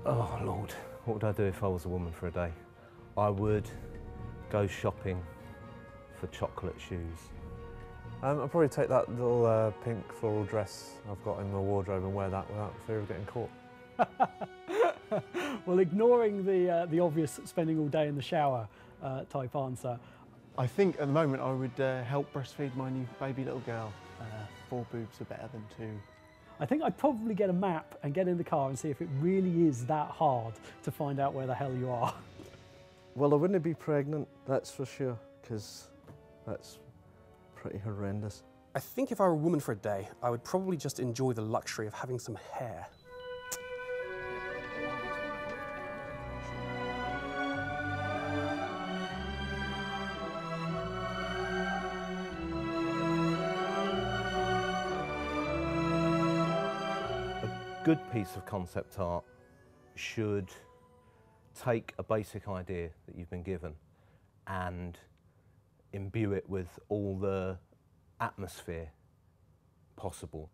Oh Lord, what would I do if I was a woman for a day? I would go shopping for chocolate shoes. I'd probably take that little pink floral dress I've got in my wardrobe and wear that without fear of getting caught. Well, ignoring the obvious spending all day in the shower type answer. I think at the moment I would help breastfeed my new baby little girl. 4 boobs are better than 2. I think I'd probably get a map and get in the car and see if it really is that hard to find out where the hell you are. Well, I wouldn't be pregnant, that's for sure, because that's pretty horrendous. I think if I were a woman for a day, I would probably just enjoy the luxury of having some hair. A good piece of concept art should take a basic idea that you've been given and imbue it with all the atmosphere possible.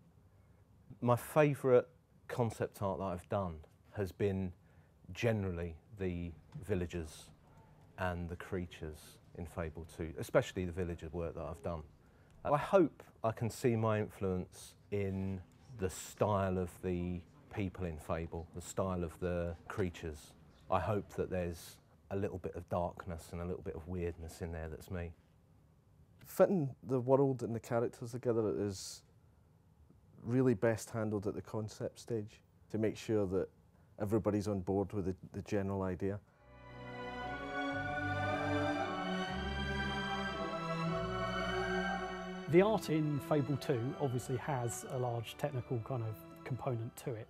My favourite concept art that I've done has been generally the villagers and the creatures in Fable 2, especially the villager work that I've done. I hope I can see my influence in the style of the people in Fable, the style of the creatures. I hope that there's a little bit of darkness and a little bit of weirdness in there that's me. Fitting the world and the characters together is really best handled at the concept stage to make sure that everybody's on board with the general idea. The art in Fable 2 obviously has a large technical kind of component to it.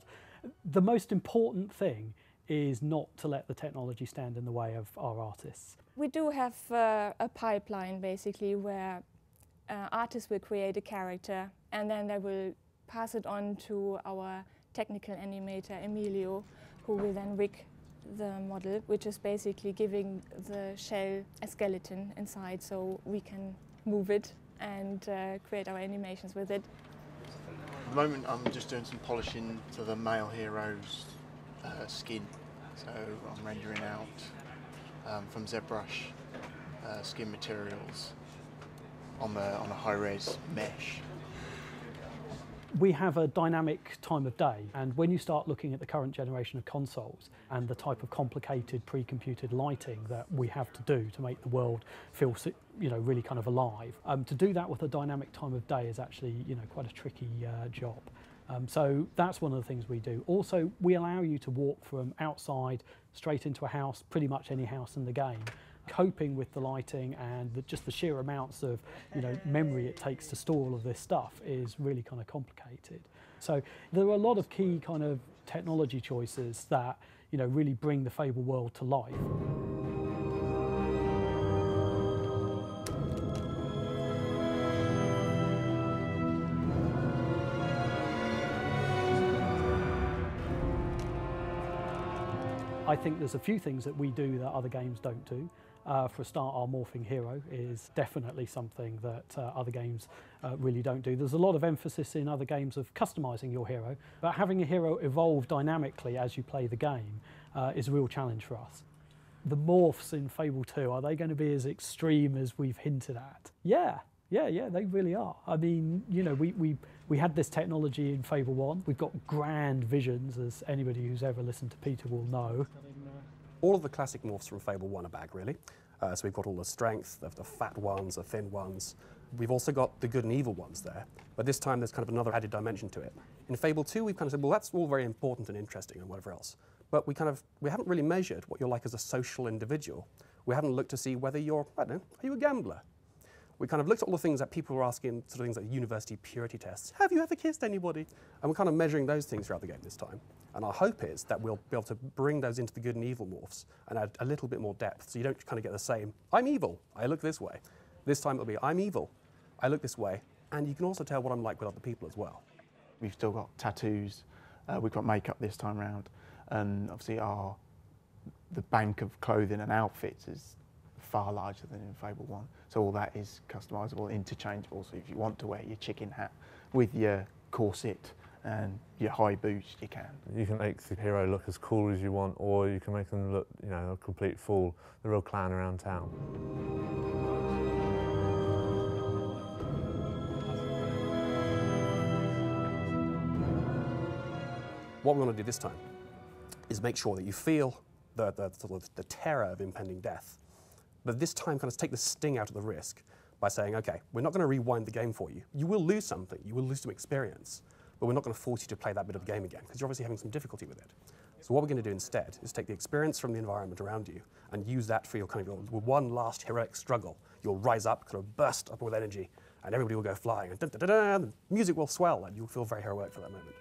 The most important thing is not to let the technology stand in the way of our artists. We do have a pipeline basically where artists will create a character and then they will pass it on to our technical animator Emilio, who will then rig the model, which is basically giving the shell a skeleton inside so we can move it and create our animations with it. At the moment I'm just doing some polishing to the male hero's skin. So I'm rendering out from ZBrush skin materials on a high-res mesh. We have a dynamic time of day, and when you start looking at the current generation of consoles and the type of complicated pre-computed lighting that we have to do to make the world feel, really kind of alive, to do that with a dynamic time of day is actually, quite a tricky job. So that's one of the things we do. Also, we allow you to walk from outside straight into a house, pretty much any house in the game. Coping with the lighting and just the sheer amounts of memory it takes to store all of this stuff is really kind of complicated. So there are a lot of key kind of technology choices that really bring the Fable world to life. I think there's a few things that we do that other games don't do. For a start, our morphing hero is definitely something that other games really don't do. There's a lot of emphasis in other games of customising your hero, but having a hero evolve dynamically as you play the game is a real challenge for us. The morphs in Fable 2, are they going to be as extreme as we've hinted at? Yeah, they really are. I mean, we had this technology in Fable 1. We've got grand visions, as anybody who's ever listened to Peter will know. All of the classic morphs from Fable 1 are back, really. So we've got all the strength, the fat ones, the thin ones. We've also got the good and evil ones there, but this time there's kind of another added dimension to it. In Fable 2, we've kind of said, well, that's all very important and interesting and whatever else, but we haven't really measured what you're like as a social individual. We haven't looked to see whether you're, I don't know, are you a gambler? We kind of looked at all the things that people were asking, sort of things like university purity tests. Have you ever kissed anybody? And we're kind of measuring those things throughout the game this time. And our hope is that we'll be able to bring those into the good and evil morphs and add a little bit more depth, so you don't kind of get the same, I'm evil, I look this way. This time it'll be, I'm evil, I look this way, and you can also tell what I'm like with other people as well. We've still got tattoos, we've got makeup this time round, and obviously the bank of clothing and outfits is far larger than in Fable 1. So all that is customisable, interchangeable, so if you want to wear your chicken hat with your corset and your high boost you can. You can make the hero look as cool as you want, or you can make them look, you know, a complete fool, the real clown around town. What we want to do this time is make sure that you feel the terror of impending death, but this time kind of take the sting out of the risk by saying, okay, we're not going to rewind the game for you. You will lose something, you will lose some experience, but we're not going to force you to play that bit of the game again, because you're obviously having some difficulty with it. So what we're going to do instead is take the experience from the environment around you and use that for your kind of your one last heroic struggle. You'll rise up, kind of burst up with energy, and everybody will go flying, and the music will swell, and you'll feel very heroic for that moment.